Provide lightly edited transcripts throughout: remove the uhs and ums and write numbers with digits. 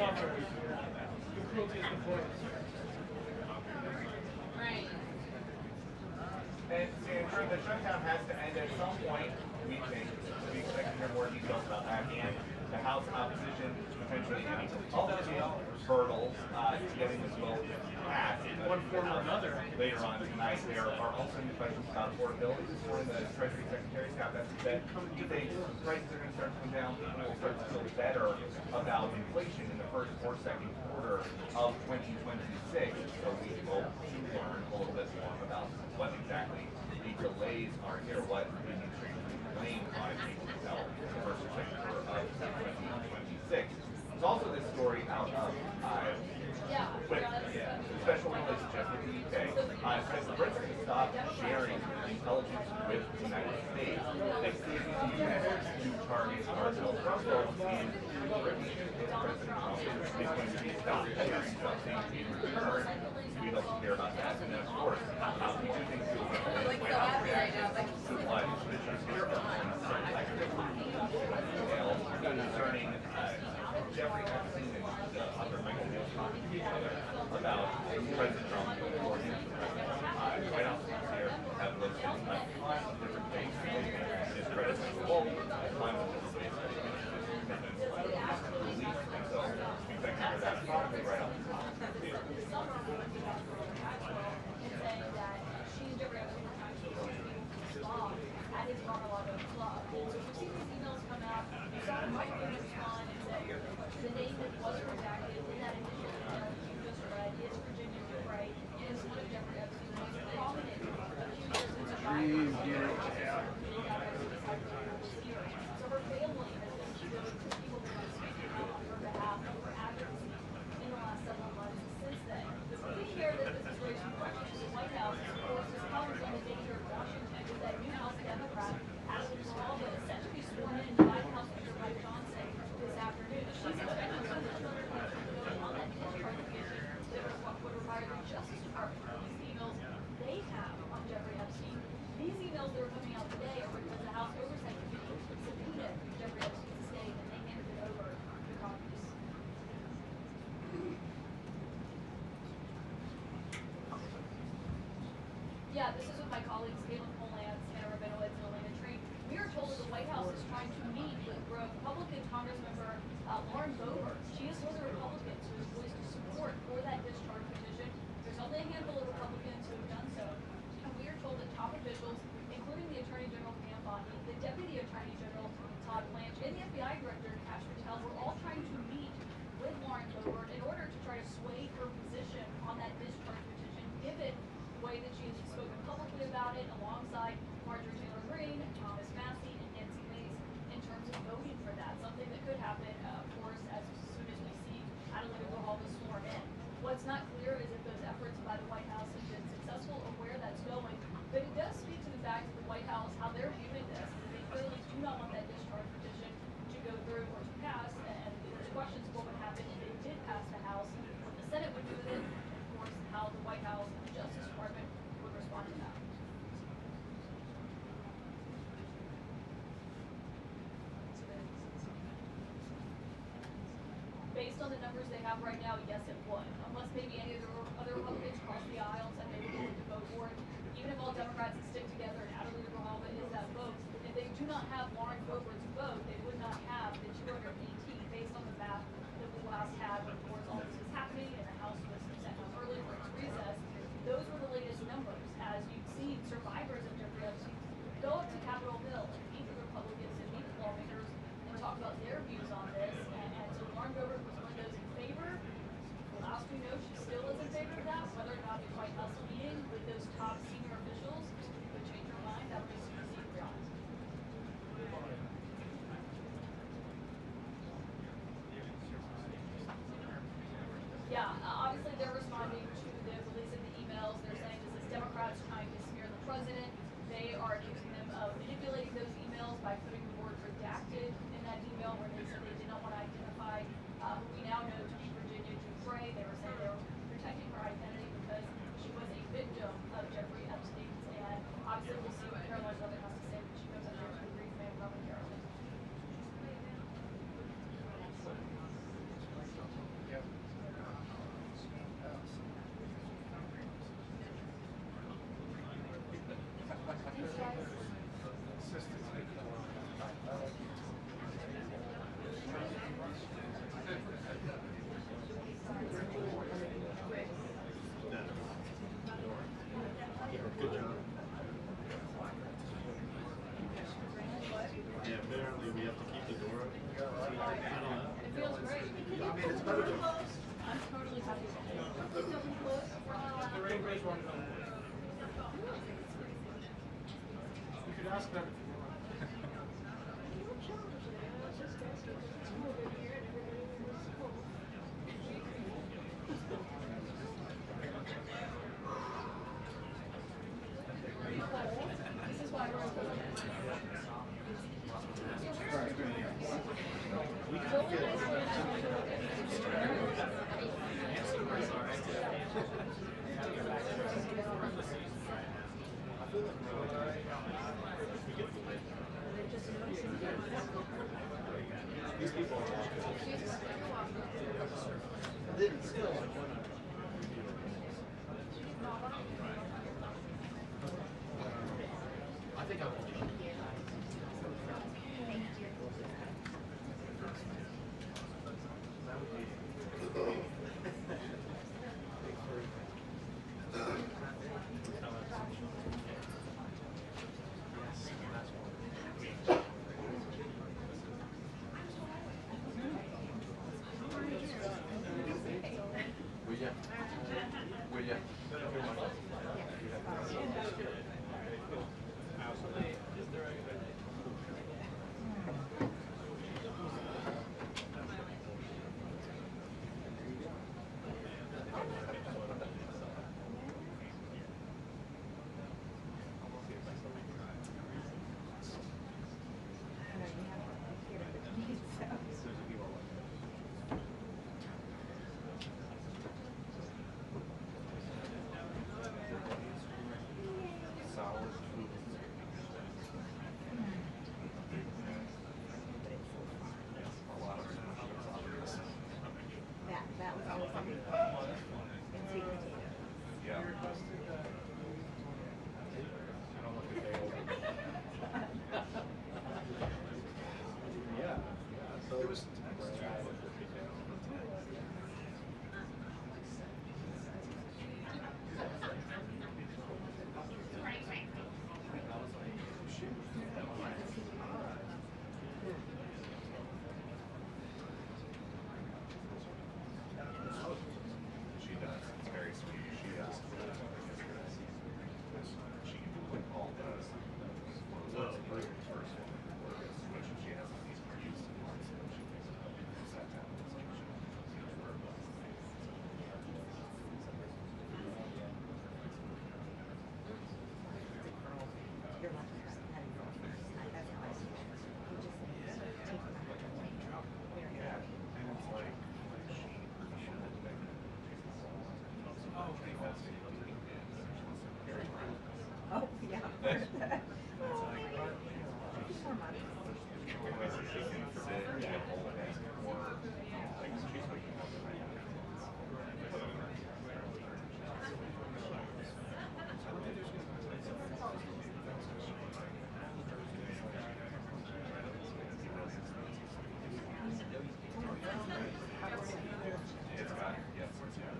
software. The cruelty is the point. Right. And Sandra, the shutdown has to end at some point, we think. We expect to hear more details about that, and the House opposition potentially any Republican hurdles to getting this bill passed. One form or another. Later on tonight, there are also new questions about affordability. This morning, the Treasury Secretary Scott said he thinks prices are going to start to come down. People will start to feel better about inflation in the first or second quarter of 2026. So we hope to learn a little bit more about what exactly the delays are here, what the administration claims on it will sell in the first or second quarter of 2026. There's also this story out of with special relationship with the UK. Says the Brits are going to stop sharing intelligence with the United States. They say these units to target cardinal Brussels in Britain if President Trump is going to be stopped sharing something in return. We'd also hear about that. And then, of course, we do think to what Commissioner Speaker concerning Jeffrey Epstein and the other Michael Neal talking to each other about President Trump or him for president. White House here have listed different things that his predecessor will climb up to the base release, and so we expect to hear that probably right off the top. At his Mar-a-Lago club. So we've seen these emails come out. You saw Mike respond and say the name that was redacted in that initial email you just read is Virginia Dupre. It is one of Jeffrey Epstein's most prominent accusers and survivors. So her family has been those people who have speaking out on her behalf and for advocacy in the last several months since then. We hear that this is raising questions in the White House. Of course, this comes on the danger of Washington with that new House Democrat, Adelita Grijalva, set to be sworn in by House Speaker Mike Johnson this afternoon. She's expected to vote on that discharge petition that would require the Justice Department to release the emails they have on Jeffrey Epstein. These emails that are coming out today are because the House Oversight Committee subpoenaed Jeffrey Epstein's estate and they handed it over to Congress. Yeah, this is with my colleagues Caitlin Polans, Hannah Rabinowitz, and Elena Tree. We are told that the White House is trying to meet with Republican Congressmember Lauren Boebert. She is one of the Republicans who has voiced support for that discharge petition. There's only a handful of Republicans who have done so. And we are told that top officials, including the Attorney General Pam Bondi, the Deputy Attorney General Todd Blanche, and the FBI Director Kash Patel were all trying to meet with Lauren Boebert in order to try to sway her position on that discharge petition, given the way that she has spoken publicly about it, alongside Marjorie Taylor Greene, Thomas Massie, and Nancy Mace, in terms of voting for that. Something that could happen, of course, as soon as we see Adelita Grijalva sworn in. What's not clear is if those efforts by the White House have been successful or where that's going. But it does speak to the fact that the White House, how they're viewing this, is they clearly do not want that discharge petition to go through or to pass. And there's questions of what would happen if it did pass the House, what the Senate would do with it, and of course how the White House and the Justice Department would respond to that. Based on the numbers they have right now, yes, it would. Unless maybe any of the other Republicans cross the aisle and said they were going to vote for it. Even if all Democrats stick together and Adelita Grijalva is that vote, if they do not have Lauren Boebert's vote, they would not have the 218 based on the math that we last had when, of course, all this was happening and the House was sent out early for its recess. Those were the latest numbers. As you've seen, survivors of Jeffrey Epstein go up to Capitol Hill and meet with Republicans and meet with lawmakers and talk about their views on this. And so Lauren Boebert was one of those in favor. Last we know, she still is in favor of that. Whether or not the White House meeting with those top senior officials would change her mind, that would be soon to see for us. Yeah, obviously they're responding to the release of the emails. They're saying this is Democrats trying to smear the president. They are accusing them of manipulating those emails by putting the word redacted in that email where they said they did not want to identify who we now know to be Virginia Dupre. They were saying they were protecting her identity because she was a victim of Jeffrey Epstein's. And obviously we'll see what Karoline Leavitt has to say when she goes up there to the brief man from Karoline. it's better than. I'm totally happy with it. We're not allowed. The rain raise one phone. You could ask them if you want. This is why we're These people are then still I think I will. Will ya? That was always something. And sweet potato. Yeah. You requested that. I don't look at the old. Yeah. So It was She does. It's very sweet. She does. She all does. What's the first one? Which she has on these reviews. She sat down and You're lucky to have your first night. That's how I see it. You just take them out and make them. yeah, and it's like Oh, yeah. More money. It's got, yes, it's got.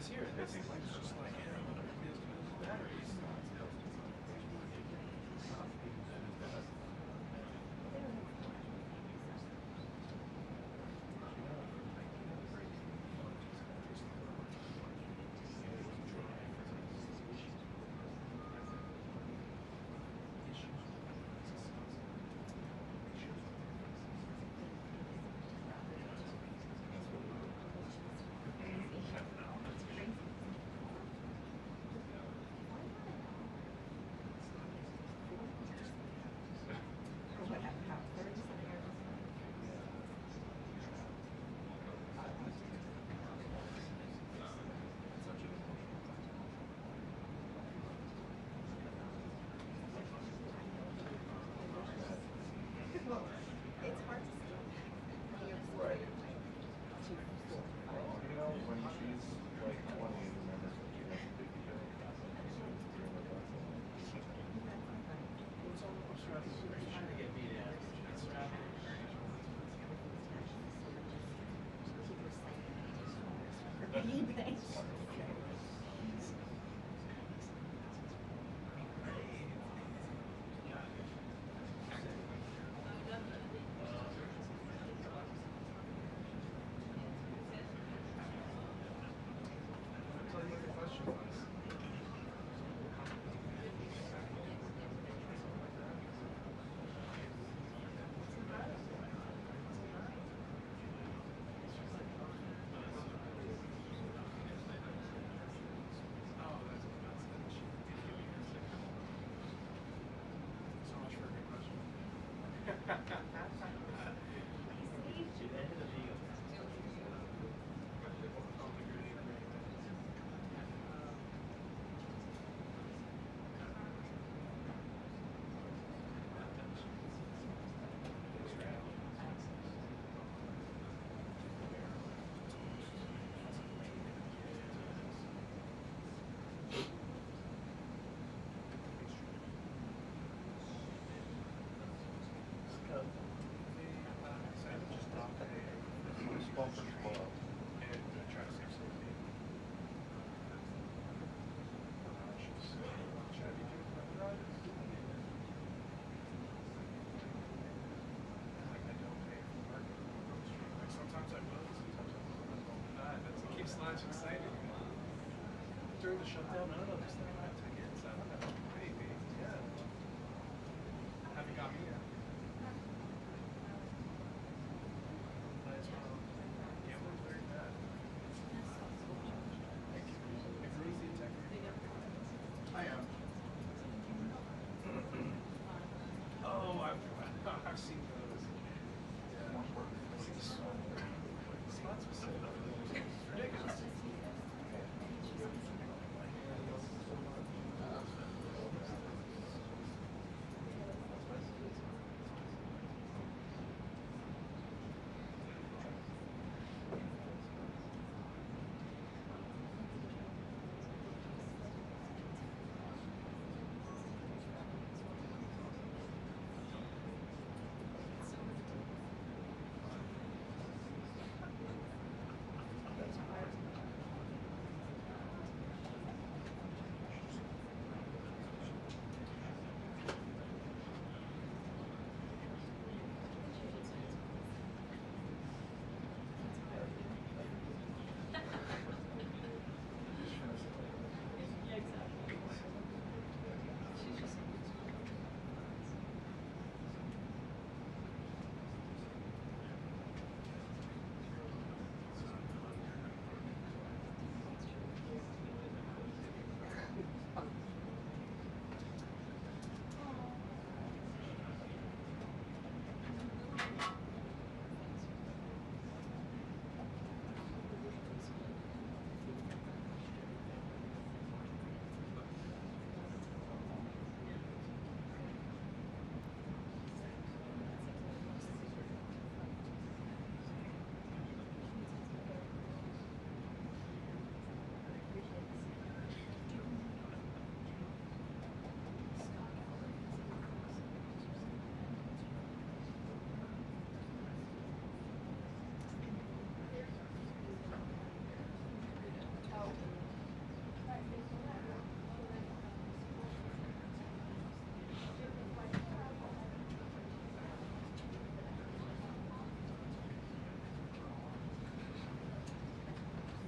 Because here, it's just like, batteries. It's hard to see. Right. Well, you know, when she's like 20, remember when she has a big show. What's all the stress? Trying to get me to Keeps excited. During the shutdown, none of us had tickets. I don't know. Maybe. Yeah. Haven't got me yet. But it's gambling's very bad. Thank you. It ruins the integrity. I am. Oh, I've seen those. Yeah. It's not specific. It's ridiculous.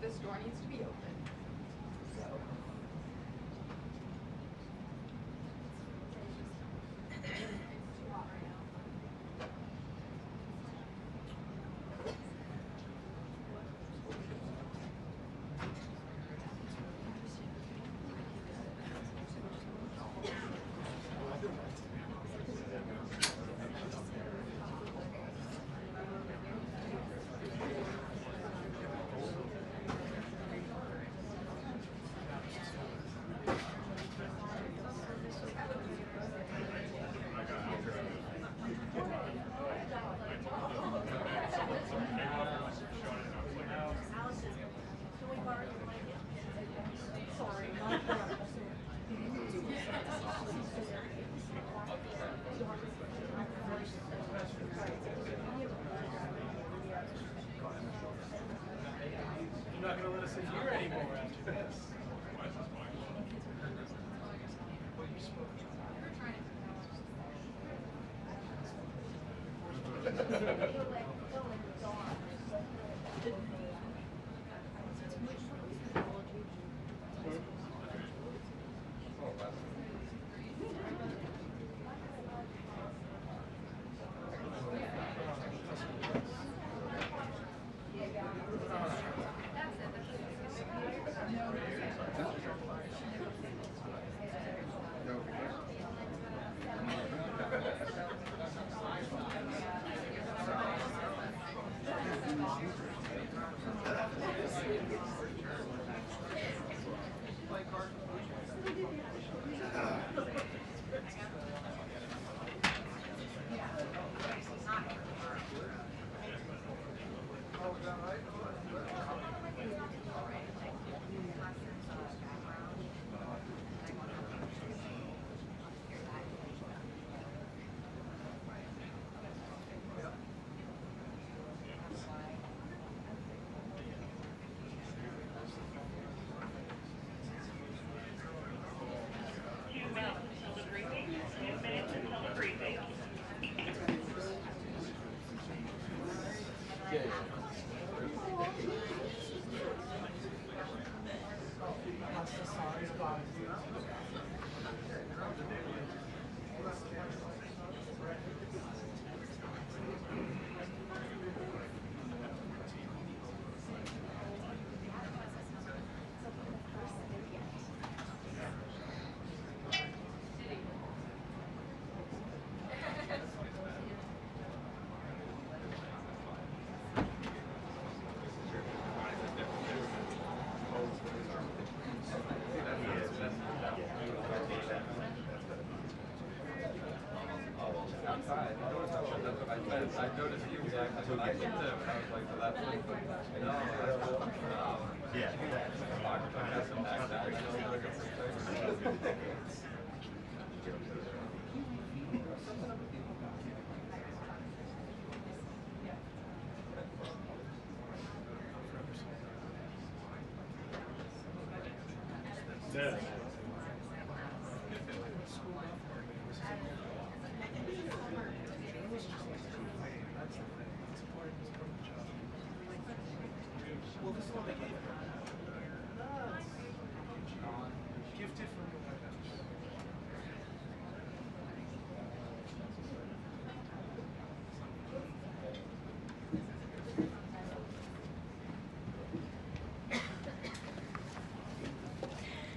this door needs to be open. So. You're not going to let us in here anymore after this. What you spoke I noticed you react to what I did too. I was like, so that's like, no, yeah. Yeah. Well, this is what they gave her. Gifted from the White House.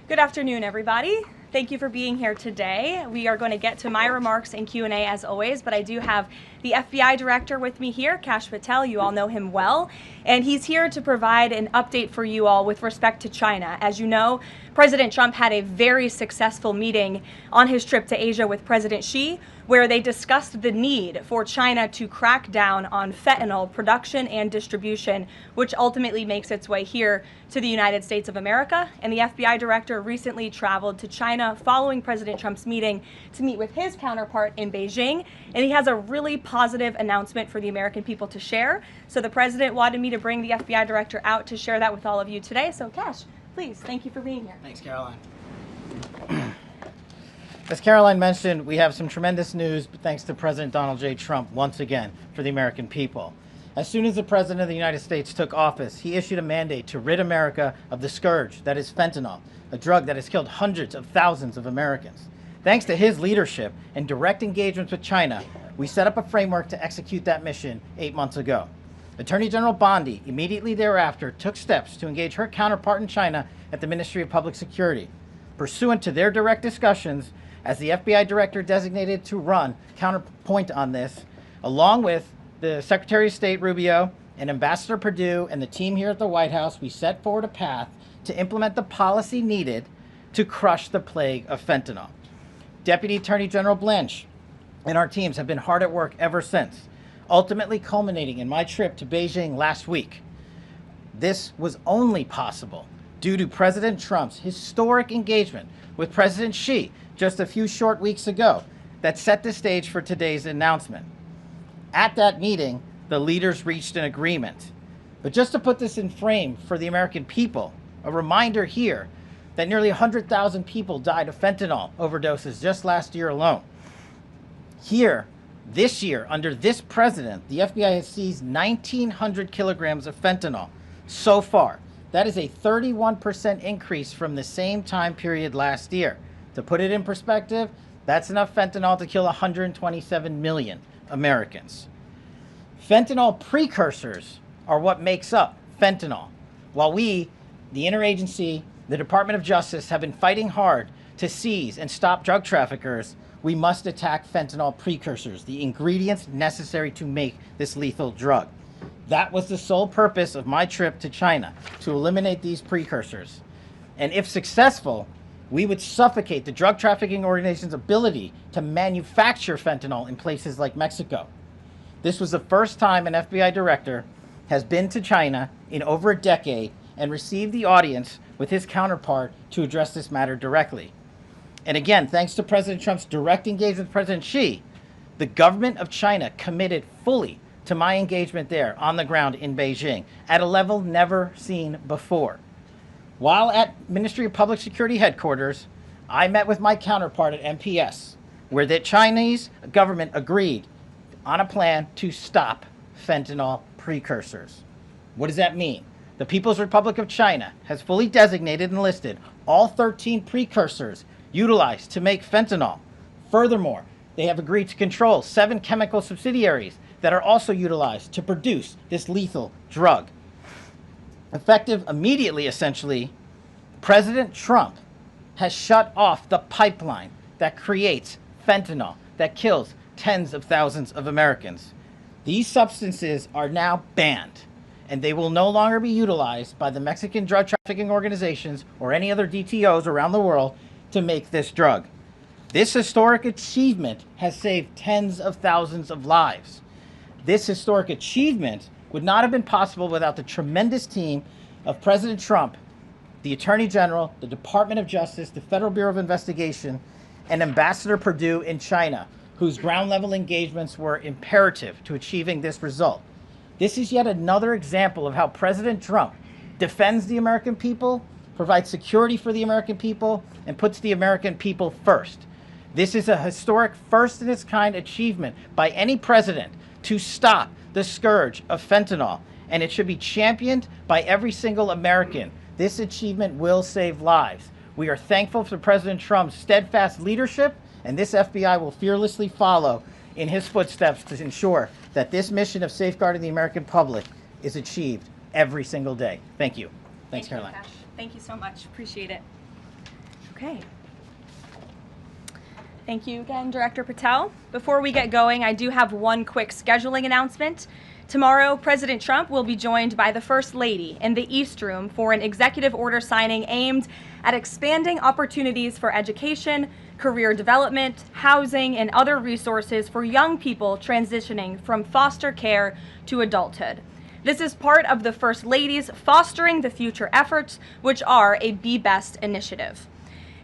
Good afternoon, everybody. Thank you for being here today. We are going to get to my remarks and Q&A as always, but I do have the FBI director with me here, Kash Patel. You all know him well, and he's here to provide an update for you all with respect to China. As you know, President Trump had a very successful meeting on his trip to Asia with President Xi, where they discussed the need for China to crack down on fentanyl production and distribution, which ultimately makes its way here to the United States of America. And the FBI director recently traveled to China following President Trump's meeting to meet with his counterpart in Beijing. And he has a really positive announcement for the American people to share. So the president wanted me to bring the FBI director out to share that with all of you today. So Kash, please, thank you for being here. Thanks, Caroline. As Caroline mentioned, we have some tremendous news thanks to President Donald J. Trump once again for the American people. As soon as the President of the United States took office, he issued a mandate to rid America of the scourge that is fentanyl, a drug that has killed hundreds of thousands of Americans. Thanks to his leadership and direct engagements with China, we set up a framework to execute that mission 8 months ago. Attorney General Bondi immediately thereafter took steps to engage her counterpart in China at the Ministry of Public Security. Pursuant to their direct discussions, as the FBI director designated to run counterpoint on this, along with the Secretary of State Rubio and Ambassador Perdue and the team here at the White House, we set forward a path to implement the policy needed to crush the plague of fentanyl. Deputy Attorney General Blanche and our teams have been hard at work ever since, ultimately culminating in my trip to Beijing last week. This was only possible due to President Trump's historic engagement with President Xi just a few short weeks ago that set the stage for today's announcement. At that meeting, the leaders reached an agreement. But just to put this in frame for the American people, a reminder here that nearly 100,000 people died of fentanyl overdoses just last year alone. Here, this year, under this president, the FBI has seized 1,900 kilograms of fentanyl so far. That is a 31% increase from the same time period last year. To put it in perspective, that's enough fentanyl to kill 127 million Americans. Fentanyl precursors are what makes up fentanyl. While we, the interagency, the Department of Justice, have been fighting hard to seize and stop drug traffickers, we must attack fentanyl precursors, the ingredients necessary to make this lethal drug. That was the sole purpose of my trip to China, to eliminate these precursors. And if successful, we would suffocate the drug trafficking organization's ability to manufacture fentanyl in places like Mexico. This was the first time an FBI director has been to China in over a decade and received the audience with his counterpart to address this matter directly. And again, thanks to President Trump's direct engagement with President Xi, the government of China committed fully to my engagement there on the ground in Beijing at a level never seen before. While at Ministry of Public Security headquarters, I met with my counterpart at MPS, where the Chinese government agreed on a plan to stop fentanyl precursors. What does that mean? The People's Republic of China has fully designated and listed all 13 precursors utilized to make fentanyl. Furthermore, they have agreed to control 7 chemical subsidiaries that are also utilized to produce this lethal drug. Effective immediately, essentially, President Trump has shut off the pipeline that creates fentanyl that kills tens of thousands of Americans. These substances are now banned, and they will no longer be utilized by the Mexican drug trafficking organizations or any other DTOs around the world to make this drug. This historic achievement has saved tens of thousands of lives. This historic achievement would not have been possible without the tremendous team of President Trump, the Attorney General, the Department of Justice, the Federal Bureau of Investigation, and Ambassador Perdue in China, whose ground-level engagements were imperative to achieving this result. This is yet another example of how President Trump defends the American people, provides security for the American people, and puts the American people first. This is a historic first-in-its-kind achievement by any president to stop the scourge of fentanyl, and it should be championed by every single American. This achievement will save lives. We are thankful for President Trump's steadfast leadership, and this FBI will fearlessly follow in his footsteps to ensure that this mission of safeguarding the American public is achieved every single day. Thank you. Thanks, Caroline. Cash. Thank you so much. Appreciate it. Okay. Thank you again, Director Patel. Before we get going, I do have one quick scheduling announcement. Tomorrow, President Trump will be joined by the First Lady in the East Room for an executive order signing aimed at expanding opportunities for education, career development, housing, and other resources for young people transitioning from foster care to adulthood. This is part of the First Lady's Fostering the Future efforts, which are a Be Best initiative.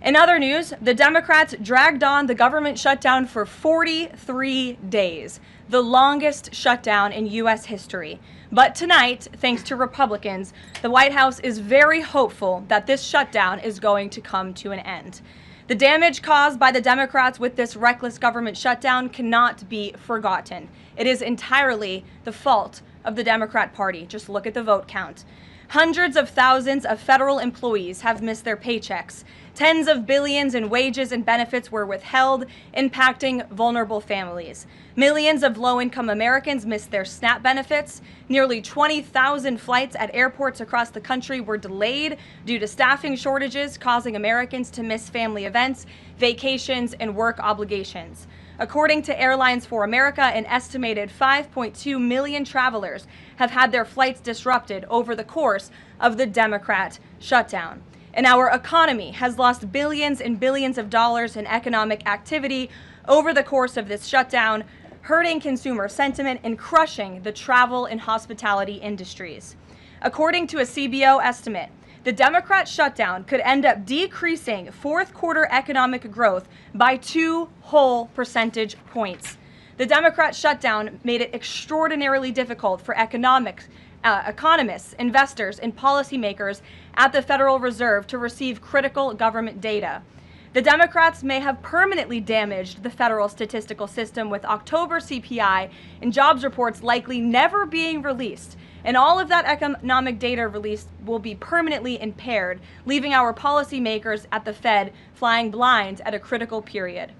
In other news, the Democrats dragged on the government shutdown for 43 days, the longest shutdown in U.S. history. But tonight, thanks to Republicans, the White House is very hopeful that this shutdown is going to come to an end. The damage caused by the Democrats with this reckless government shutdown cannot be forgotten. It is entirely the fault of the Democrat Party. Just look at the vote count. Hundreds of thousands of federal employees have missed their paychecks. Tens of billions in wages and benefits were withheld, impacting vulnerable families. Millions of low-income Americans missed their SNAP benefits. Nearly 20,000 flights at airports across the country were delayed due to staffing shortages, causing Americans to miss family events, vacations, and work obligations. According to Airlines for America, an estimated 5.2 million travelers have had their flights disrupted over the course of the Democrat shutdown. And our economy has lost billions and billions of dollars in economic activity over the course of this shutdown, hurting consumer sentiment and crushing the travel and hospitality industries. According to a CBO estimate, the Democrat shutdown could end up decreasing fourth quarter economic growth by 2 whole percentage points. The Democrat shutdown made it extraordinarily difficult for economists, investors, and policymakers at the Federal Reserve to receive critical government data. The Democrats may have permanently damaged the federal statistical system, with October CPI and jobs reports likely never being released. And all of that economic data released will be permanently impaired, leaving our policymakers at the Fed flying blind at a critical period.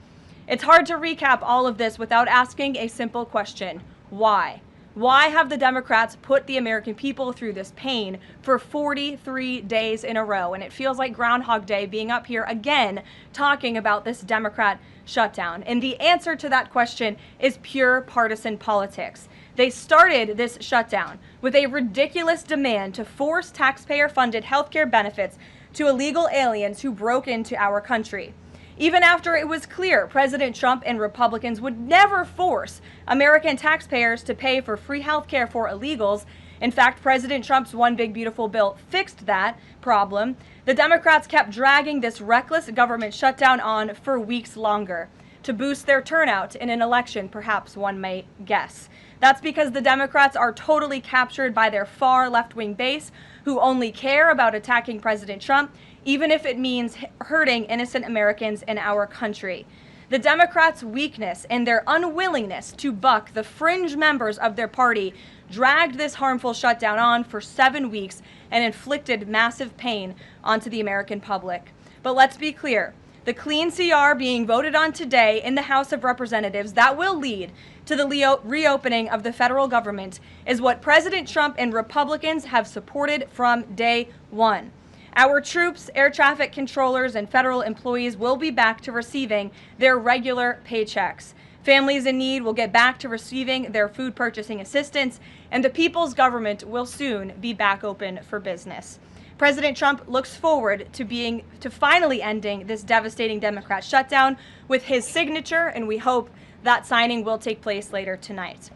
It's hard to recap all of this without asking a simple question: why? Why have the Democrats put the American people through this pain for 43 days in a row? And it feels like Groundhog Day being up here again talking about this Democrat shutdown. And the answer to that question is pure partisan politics. They started this shutdown with a ridiculous demand to force taxpayer-funded healthcare benefits to illegal aliens who broke into our country. Even after it was clear President Trump and Republicans would never force American taxpayers to pay for free health care for illegals. In fact, President Trump's One Big Beautiful Bill fixed that problem. The Democrats kept dragging this reckless government shutdown on for weeks longer to boost their turnout in an election, perhaps one may guess. That's because the Democrats are totally captured by their far left-wing base, who only care about attacking President Trump, even if it means hurting innocent Americans in our country. The Democrats' weakness and their unwillingness to buck the fringe members of their party dragged this harmful shutdown on for 7 weeks and inflicted massive pain onto the American public. But let's be clear, the clean CR being voted on today in the House of Representatives that will lead to the reopening of the federal government is what President Trump and Republicans have supported from day one. Our troops, air traffic controllers, and federal employees will be back to receiving their regular paychecks. Families in need will get back to receiving their food purchasing assistance, and the people's government will soon be back open for business. President Trump looks forward to finally ending this devastating Democrat shutdown with his signature, and we hope that signing will take place later tonight.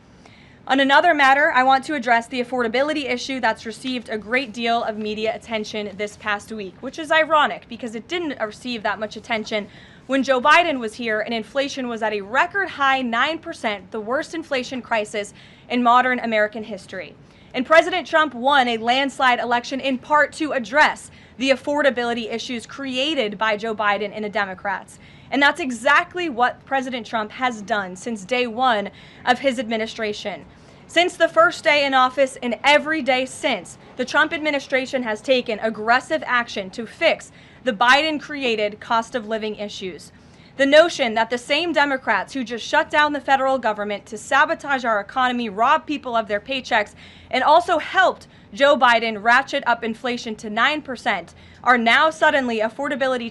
On another matter, I want to address the affordability issue that's received a great deal of media attention this past week, which is ironic because it didn't receive that much attention when Joe Biden was here and inflation was at a record high 9%, the worst inflation crisis in modern American history. And President Trump won a landslide election in part to address the affordability issues created by Joe Biden and the Democrats. And that's exactly what President Trump has done since day one of his administration. Since the first day in office and every day since, the Trump administration has taken aggressive action to fix the Biden-created cost of living issues. The notion that the same Democrats who just shut down the federal government to sabotage our economy, rob people of their paychecks, and also helped Joe Biden ratchet up inflation to 9% are now suddenly affordability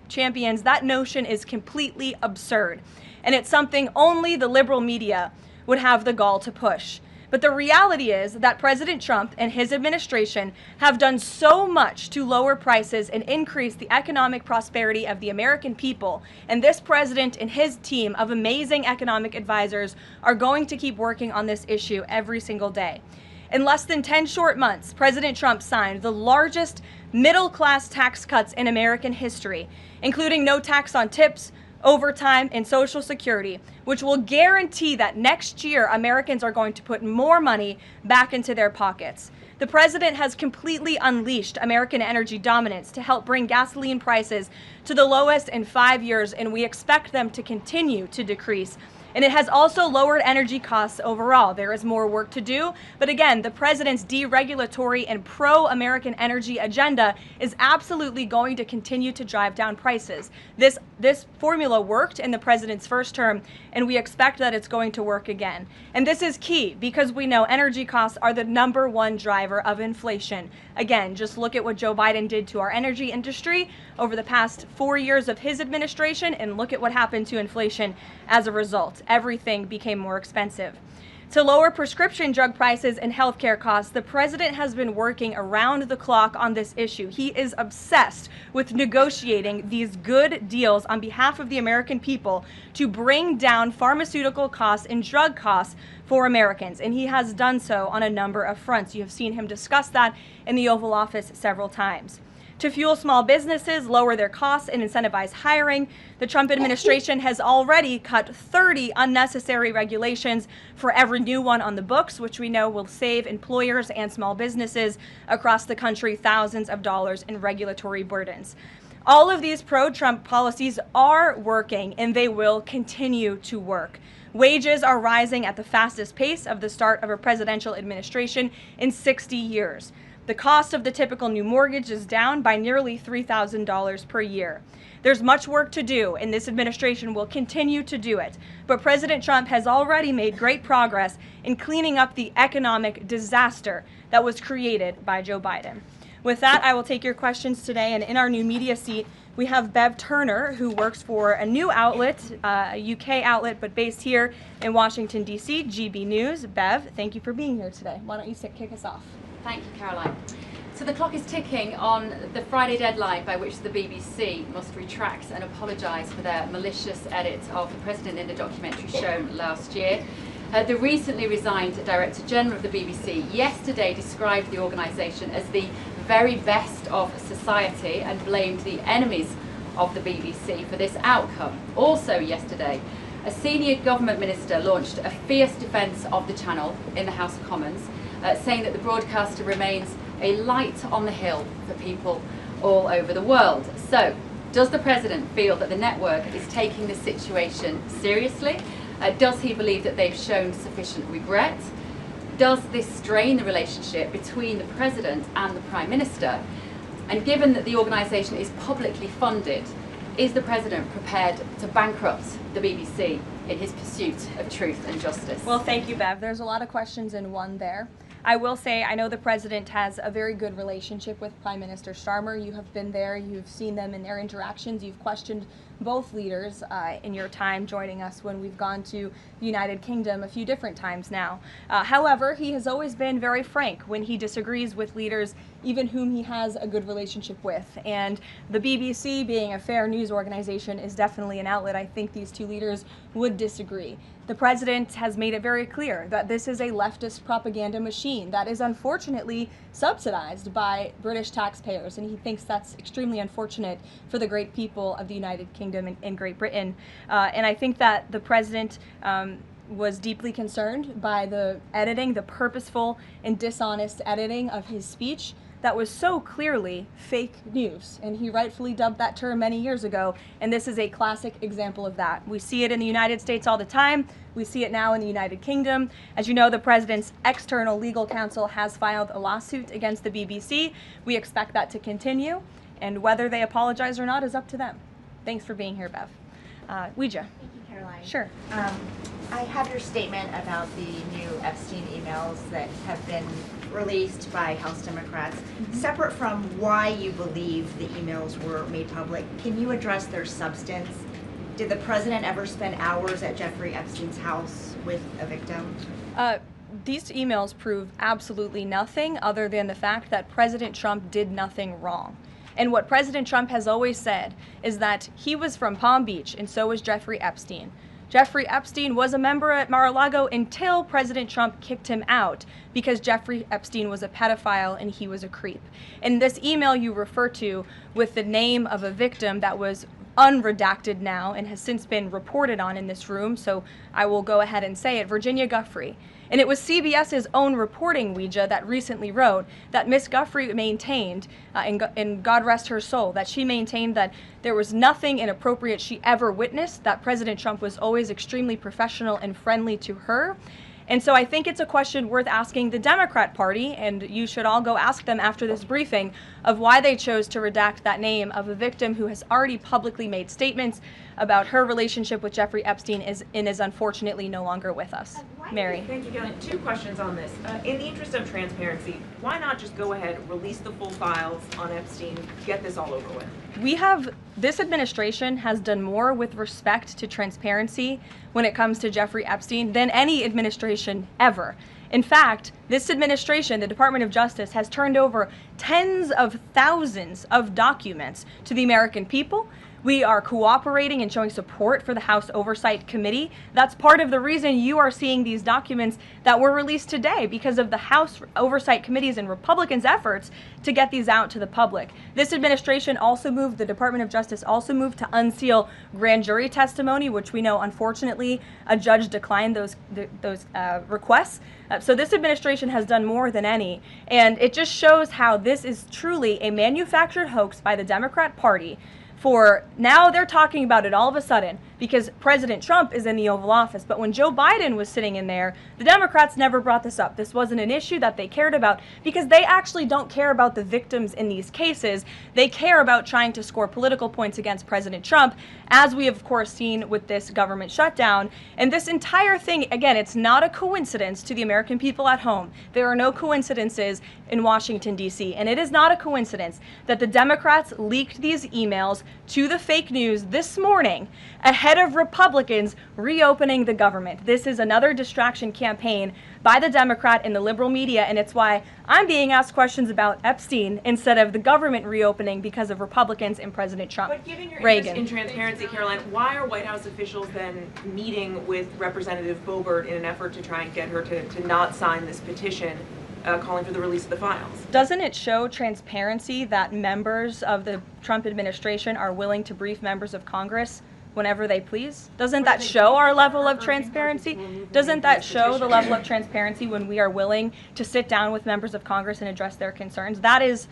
champions, that notion is completely absurd. And it's something only the liberal media would have the gall to push. But the reality is that President Trump and his administration have done so much to lower prices and increase the economic prosperity of the American people. And this president and his team of amazing economic advisors are going to keep working on this issue every single day. In less than 10 short months, President Trump signed the largest middle-class tax cuts in American history, including no tax on tips, overtime, and Social Security, which will guarantee that next year Americans are going to put more money back into their pockets. The president has completely unleashed American energy dominance to help bring gasoline prices to the lowest in 5 years, and we expect them to continue to decrease And it has also lowered energy costs overall. There is more work to do, but again, the president's deregulatory and pro-American energy agenda is absolutely going to continue to drive down prices. This formula worked in the president's first term, and we expect that it's going to work again. And this is key because we know energy costs are the #1 driver of inflation. Again, just look at what Joe Biden did to our energy industry over the past 4 years of his administration, and look at what happened to inflation as a result. Everything became more expensive. To lower prescription drug prices and healthcare costs, the president has been working around the clock on this issue. He is obsessed with negotiating these good deals on behalf of the American people to bring down pharmaceutical costs and drug costs for Americans, and he has done so on a number of fronts. You have seen him discuss that in the Oval Office several times. To fuel small businesses, lower their costs, and incentivize hiring, the Trump administration has already cut 30 unnecessary regulations for every new one on the books, which we know will save employers and small businesses across the country thousands of dollars in regulatory burdens. All of these pro-Trump policies are working, and they will continue to work. Wages are rising at the fastest pace of the start of a presidential administration in 60 years. The cost of the typical new mortgage is down by nearly $3,000 per year. There's much work to do, and this administration will continue to do it. But President Trump has already made great progress in cleaning up the economic disaster that was created by Joe Biden. With that, I will take your questions today, and in our new media seat, we have Bev Turner, who works for a new outlet, a UK outlet, but based here in Washington, D.C., GB News. Bev, thank you for being here today. Why don't you kick us off? Thank you, Caroline. So the clock is ticking on the Friday deadline by which the BBC must retract and apologise for their malicious edit of the president in the documentary shown last year. The recently resigned Director General of the BBC yesterday described the organisation as the very best of society and blamed the enemies of the BBC for this outcome. Also yesterday, a senior government minister launched a fierce defence of the channel in the House of Commons, saying that the broadcaster remains a light on the hill for people all over the world. So, does the president feel that the network is taking the situation seriously? Does he believe that they've shown sufficient regret? Does this strain the relationship between the president and the prime minister? And given that the organisation is publicly funded, is the president prepared to bankrupt the BBC in his pursuit of truth and justice? Well, thank you, Bev. There's a lot of questions in one there. I will say I know the president has a very good relationship with Prime Minister Starmer. You have been there, you've seen them in their interactions, you've questioned both leaders in your time joining us when we've gone to the United Kingdom a few different times now. However, he has always been very frank when he disagrees with leaders, even whom he has a good relationship with. And the BBC, being a fair news organization, is definitely an outlet I think these two leaders would disagree. The president has made it very clear that this is a leftist propaganda machine that is unfortunately subsidized by British taxpayers, and he thinks that's extremely unfortunate for the great people of the United Kingdom and Great Britain. And I think that the president was deeply concerned by the editing, the purposeful and dishonest editing of his speech that was so clearly fake news, and he rightfully dubbed that term many years ago, and this is a classic example of that. We see it in the United States all the time. We see it now in the United Kingdom. As you know, the president's external legal counsel has filed a lawsuit against the BBC. We expect that to continue, and whether they apologize or not is up to them. Thanks for being here, Bev. Ouija. Thank you, Caroline. Sure. I have your statement about the new Epstein emails that have been released by House Democrats. Separate from why you believe the emails were made public, can you address their substance? Did the president ever spend hours at Jeffrey Epstein's house with a victim? These emails prove absolutely nothing other than the fact that President Trump did nothing wrong. And what President Trump has always said is that he was from Palm Beach, and so was Jeffrey Epstein. Jeffrey Epstein was a member at Mar-a-Lago until President Trump kicked him out because Jeffrey Epstein was a pedophile and he was a creep. And this email you refer to with the name of a victim that was unredacted now and has since been reported on in this room, so I will go ahead and say it, Virginia Giuffre. And it was CBS's own reporting, Ouija, that recently wrote that Miss Guthrie maintained, and God rest her soul, that she maintained that there was nothing inappropriate she ever witnessed, that President Trump was always extremely professional and friendly to her. And so I think it's a question worth asking the Democrat Party, and you should all go ask them after this briefing, of why they chose to redact that name of a victim who has already publicly made statements about her relationship with Jeffrey Epstein and is unfortunately no longer with us. Mary. Thank you, Karoline. 2 questions on this. In the interest of transparency, why not just go ahead, release the full files on Epstein, get this all over with? This administration has done more with respect to transparency when it comes to Jeffrey Epstein than any administration ever. In fact, this administration, the Department of Justice, has turned over tens of thousands of documents to the American people. We are cooperating and showing support for the House Oversight Committee. That's part of the reason you are seeing these documents that were released today, because of the House Oversight Committee's and Republicans' efforts to get these out to the public. This administration also moved, the Department of Justice also moved to unseal grand jury testimony, which we know, unfortunately, a judge declined those requests. So this administration has done more than any, and it just shows how this is truly a manufactured hoax by the Democrat Party. For now, they're talking about it all of a sudden because President Trump is in the Oval Office. But when Joe Biden was sitting in there, the Democrats never brought this up. This wasn't an issue that they cared about because they actually don't care about the victims in these cases. They care about trying to score political points against President Trump, as we have, of course, seen with this government shutdown. And this entire thing, again, it's not a coincidence to the American people at home. There are no coincidences in Washington, D.C. And it is not a coincidence that the Democrats leaked these emails to the fake news this morning ahead of Republicans reopening the government. This is another distraction campaign by the Democrat and the liberal media, and it's why I'm being asked questions about Epstein instead of the government reopening because of Republicans and President Trump. But given your interest in transparency, Karoline, why are White House officials then meeting with Representative Boebert in an effort to try and get her to not sign this petition calling for the release of the files? Doesn't it show transparency that members of the Trump administration are willing to brief members of Congress whenever they please? Doesn't that show our level of transparency? Doesn't that show the level of transparency when we are willing to sit down with members of Congress and address their concerns? That's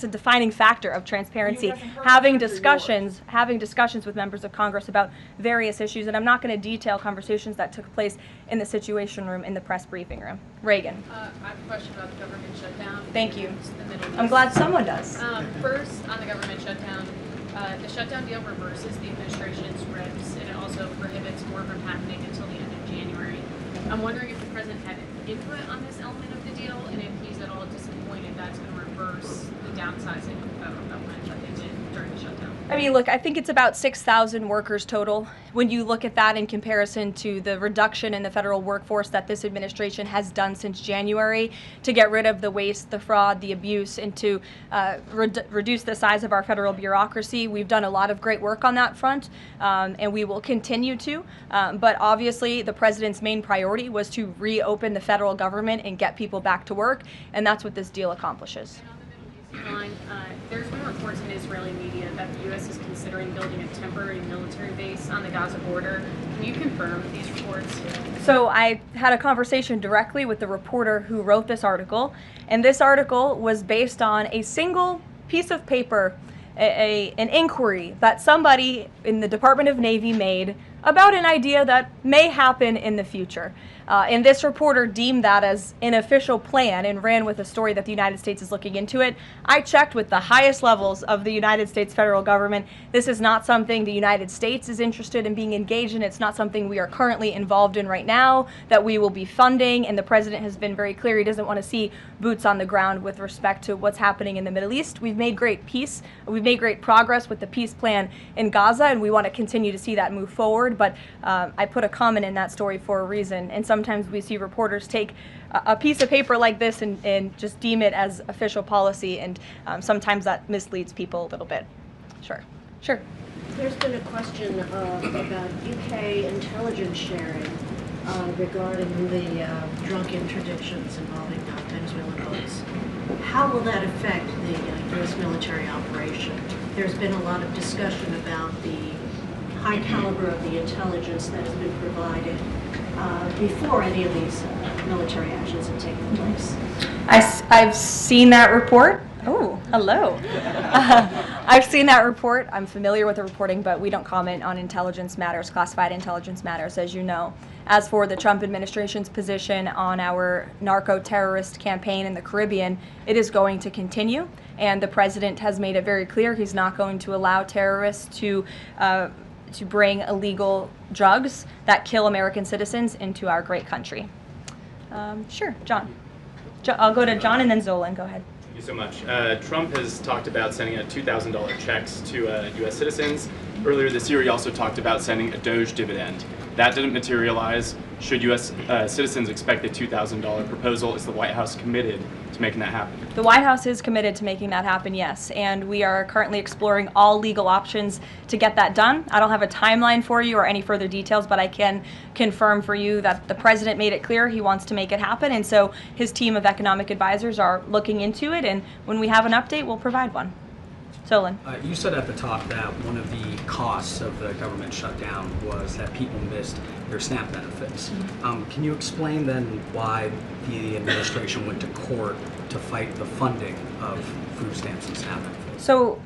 a defining factor of transparency. Having discussions with members of Congress about various issues, and I'm not going to detail conversations that took place in the Situation Room in the press briefing room. Reagan. I have a question about the government shutdown. Thank you. The Middle East. I'm glad someone does. First, on the government shutdown, the shutdown deal reverses the administration's reps, and it also prohibits more from happening until the end of January. I'm wondering if the president had input on this element of the deal, and if he's at all disappointed that's going to reverse the downsizing of the federal government that they did during the shutdown. I mean, look, I think it's about 6,000 workers total. When you look at that in comparison to the reduction in the federal workforce that this administration has done since January to get rid of the waste, the fraud, the abuse, and to reduce the size of our federal bureaucracy, we've done a lot of great work on that front, and we will continue to. But obviously, the president's main priority was to reopen the federal government and get people back to work, and that's what this deal accomplishes. There's been reports in Israeli media that the U.S. is considering building a temporary military base on the Gaza border. Can you confirm these reports? So I had a conversation directly with the reporter who wrote this article, and this article was based on a single piece of paper, an inquiry that somebody in the Department of Navy made about an idea that may happen in the future. And this reporter deemed that as an official plan and ran with a story that the United States is looking into it. I checked with the highest levels of the United States federal government. This is not something the United States is interested in being engaged in. It's not something we are currently involved in right now that we will be funding. And the president has been very clear he doesn't want to see boots on the ground with respect to what's happening in the Middle East. We've made great peace. We've made great progress with the peace plan in Gaza, and we want to continue to see that move forward. But I put a comment in that story for a reason, and sometimes we see reporters take a piece of paper like this and just deem it as official policy, and sometimes that misleads people a little bit. Sure. There's been a question about UK intelligence sharing regarding the drunk interdictions involving Venezuelan boats. How will that affect the U.S. military operation? There's been a lot of discussion about the high caliber of the intelligence that has been provided. before any of these military actions had taken place. I've seen that report. Oh, hello. I've seen that report. I'm familiar with the reporting, but we don't comment on intelligence matters, classified intelligence matters, as you know. As for the Trump administration's position on our narco-terrorist campaign in the Caribbean, it is going to continue, and the president has made it very clear he's not going to allow terrorists to bring illegal drugs that kill American citizens into our great country. Sure, John. I'll go to John and then Zolan. Go ahead. Thank you so much. Trump has talked about sending out $2,000 checks to U.S. citizens. Earlier this year, he also talked about sending a Doge dividend. That didn't materialize. Should U.S. Citizens expect the $2,000 proposal? Is the White House committed to making that happen? The White House is committed to making that happen, yes, and we are currently exploring all legal options to get that done. I don't have a timeline for you or any further details, but I can confirm for you that the president made it clear he wants to make it happen, and so his team of economic advisors are looking into it, and when we have an update, we'll provide one. Solon. You said at the top that one of the costs of the government shutdown was that people missed their SNAP benefits. Can you explain then why the administration went to court to fight the funding of food stamps and SNAP benefits? So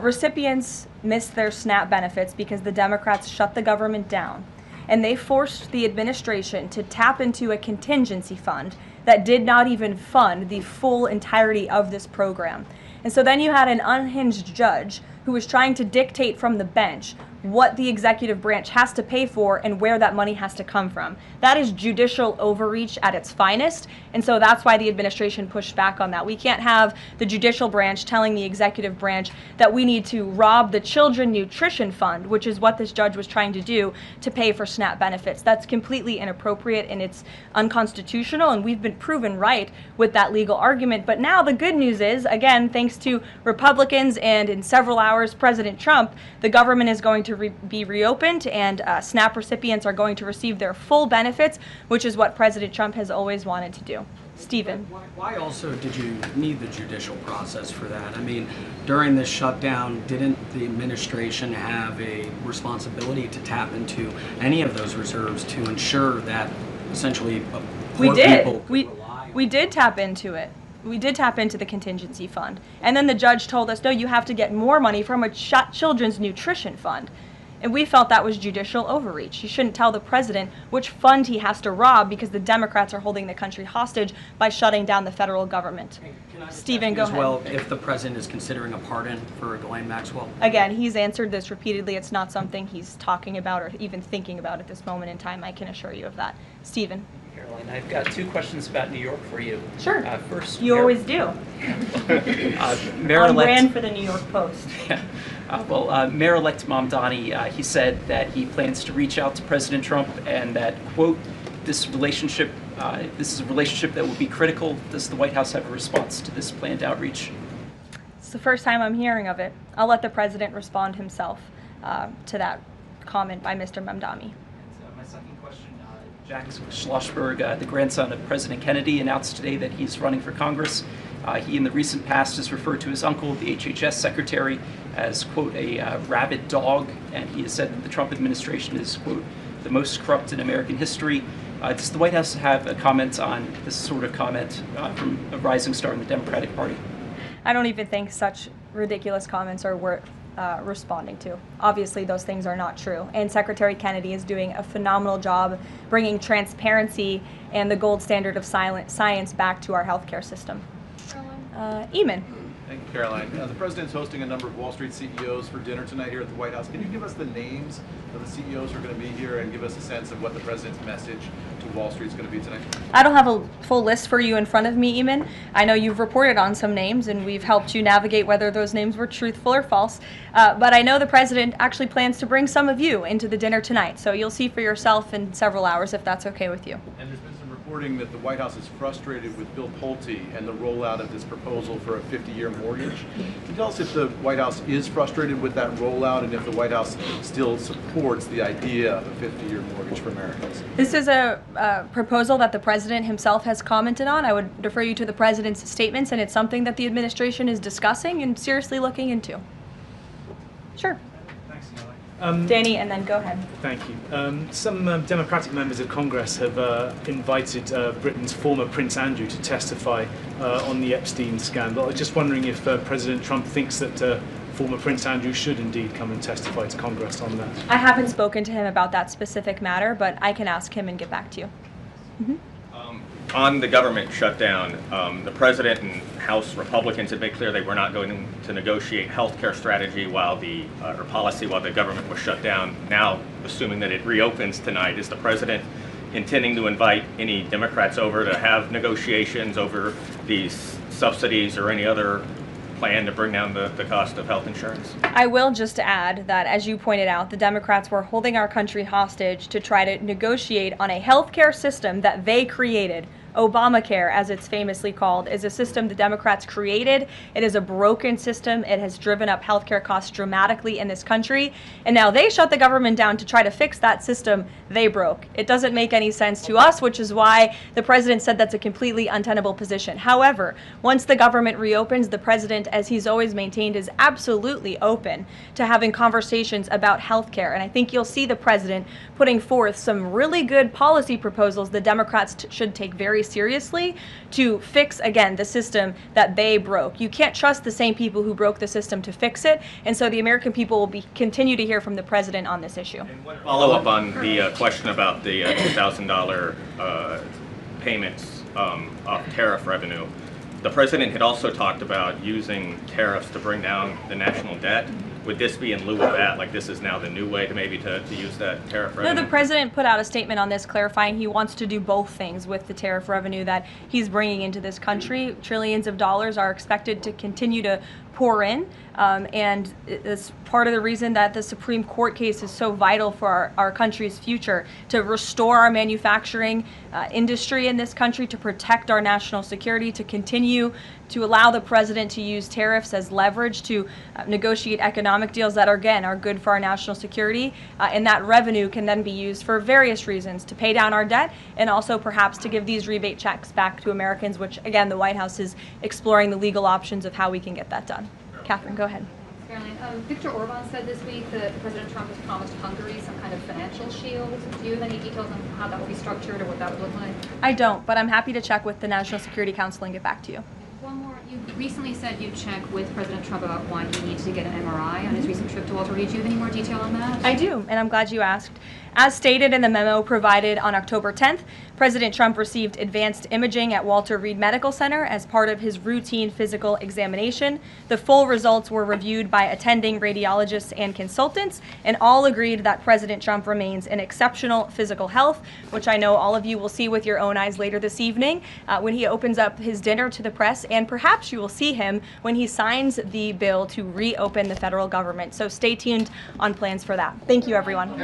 recipients missed their SNAP benefits because the Democrats shut the government down, and they forced the administration to tap into a contingency fund that did not even fund the full entirety of this program. And so then you had an unhinged judge who was trying to dictate from the bench what the executive branch has to pay for and where that money has to come from. That is judicial overreach at its finest, and so that's why the administration pushed back on that. We can't have the judicial branch telling the executive branch that we need to rob the Children Nutrition Fund, which is what this judge was trying to do, to pay for SNAP benefits. That's completely inappropriate and it's unconstitutional, and we've been proven right with that legal argument. But now the good news is, again, thanks to Republicans and in several hours President Trump, the government is going to be reopened, and SNAP recipients are going to receive their full benefits, which is what President Trump has always wanted to do. Stephen. Why also did you need the judicial process for that? I mean, during this shutdown, didn't the administration have a responsibility to tap into any of those reserves to ensure that essentially we did. We did tap into it. We did tap into the contingency fund. And then the judge told us, no, you have to get more money from a children's nutrition fund. And we felt that was judicial overreach. You shouldn't tell the president which fund he has to rob because the Democrats are holding the country hostage by shutting down the federal government. Stephen, go ahead. Well, if the president is considering a pardon for Ghislaine Maxwell? Again, he's answered this repeatedly. It's not something he's talking about or even thinking about at this moment in time. I can assure you of that. Stephen. Karoline, I've got two questions about New York for you. Sure. First, you always do. On brand for the New York Post. Yeah. Mayor-elect Mamdani, he said that he plans to reach out to President Trump and that, quote, this is a relationship that will be critical. Does the White House have a response to this planned outreach? It's the first time I'm hearing of it. I'll let the president respond himself to that comment by Mr. Mamdani. My second question, Jack Schlossberg, the grandson of President Kennedy, announced today that he's running for Congress. He, in the recent past, has referred to his uncle, the HHS secretary, as, quote, a rabid dog, and he has said that the Trump administration is, quote, the most corrupt in American history. Does the White House have a comment on this sort of comment from a rising star in the Democratic Party? I don't even think such ridiculous comments are worth responding to. Obviously, those things are not true. And Secretary Kennedy is doing a phenomenal job bringing transparency and the gold standard of science back to our healthcare system. Eamon. Thank you, Caroline. The president's hosting a number of Wall Street CEOs for dinner tonight here at the White House. Can you give us the names of the CEOs who are going to be here and give us a sense of what the president's message to Wall Street is going to be tonight? I don't have a full list for you in front of me, Eamon. I know you've reported on some names, and we've helped you navigate whether those names were truthful or false. But I know the president actually plans to bring some of you into the dinner tonight, so you'll see for yourself in several hours if that's okay with you. And there's been some reporting that the White House is frustrated with Bill Pulte and the rollout of this proposal for a 50-year mortgage. Can you tell us if the White House is frustrated with that rollout and if the White House still supports the idea of a 50-year mortgage for Americans? This is a proposal that the president himself has commented on. I would defer you to the president's statements, and it's something that the administration is discussing and seriously looking into. Sure. Thanks, Kelly. Danny, and then go ahead. Thank you. Some Democratic members of Congress have invited Britain's former Prince Andrew to testify on the Epstein scandal. I was just wondering if President Trump thinks that former Prince Andrew should indeed come and testify to Congress on that. I haven't spoken to him about that specific matter, but I can ask him and get back to you. On the government shutdown, the president and House Republicans have made clear they were not going to negotiate health care strategy or policy while the government was shut down. Now, assuming that it reopens tonight, is the president intending to invite any Democrats over to have negotiations over these subsidies or any other plan to bring down the cost of health insurance? I will just add that, as you pointed out, the Democrats were holding our country hostage to try to negotiate on a healthcare system that they created. Obamacare, as it's famously called, is a system the Democrats created. It is a broken system. It has driven up healthcare costs dramatically in this country. And now they shut the government down to try to fix that system they broke. It doesn't make any sense to us, which is why the president said that's a completely untenable position. However, once the government reopens, the president, as he's always maintained, is absolutely open to having conversations about healthcare. And I think you'll see the president putting forth some really good policy proposals the Democrats should take very seriously to fix, again, the system that they broke. You can't trust the same people who broke the system to fix it, and so the American people will continue to hear from the president on this issue. Follow up on the question about the $2,000 payments of tariff revenue. The president had also talked about using tariffs to bring down the national debt. Would this be in lieu of that? Like, this is now the new way to maybe to use that tariff revenue? No, the president put out a statement on this clarifying he wants to do both things with the tariff revenue that he's bringing into this country. Trillions of dollars are expected to continue to pour in, and it's part of the reason that the Supreme Court case is so vital for our country's future, to restore our manufacturing industry in this country, to protect our national security, to continue to allow the president to use tariffs as leverage to negotiate economic deals that, again, are good for our national security. And that revenue can then be used for various reasons, to pay down our debt and also perhaps to give these rebate checks back to Americans, which, again, the White House is exploring the legal options of how we can get that done. Catherine, go ahead. Caroline, Viktor Orban said this week that President Trump has promised Hungary some kind of financial shield. Do you have any details on how that will be structured or what that would look like? I don't, but I'm happy to check with the National Security Council and get back to you. One more. You recently said you'd check with President Trump about why he needs to get an MRI on his recent trip to Walter Reed. Do you have any more detail on that? I do, and I'm glad you asked. As stated in the memo provided on October 10th, President Trump received advanced imaging at Walter Reed Medical Center as part of his routine physical examination. The full results were reviewed by attending radiologists and consultants, and all agreed that President Trump remains in exceptional physical health, which I know all of you will see with your own eyes later this evening when he opens up his dinner to the press, and perhaps you will see him when he signs the bill to reopen the federal government. So stay tuned on plans for that. Thank you, everyone.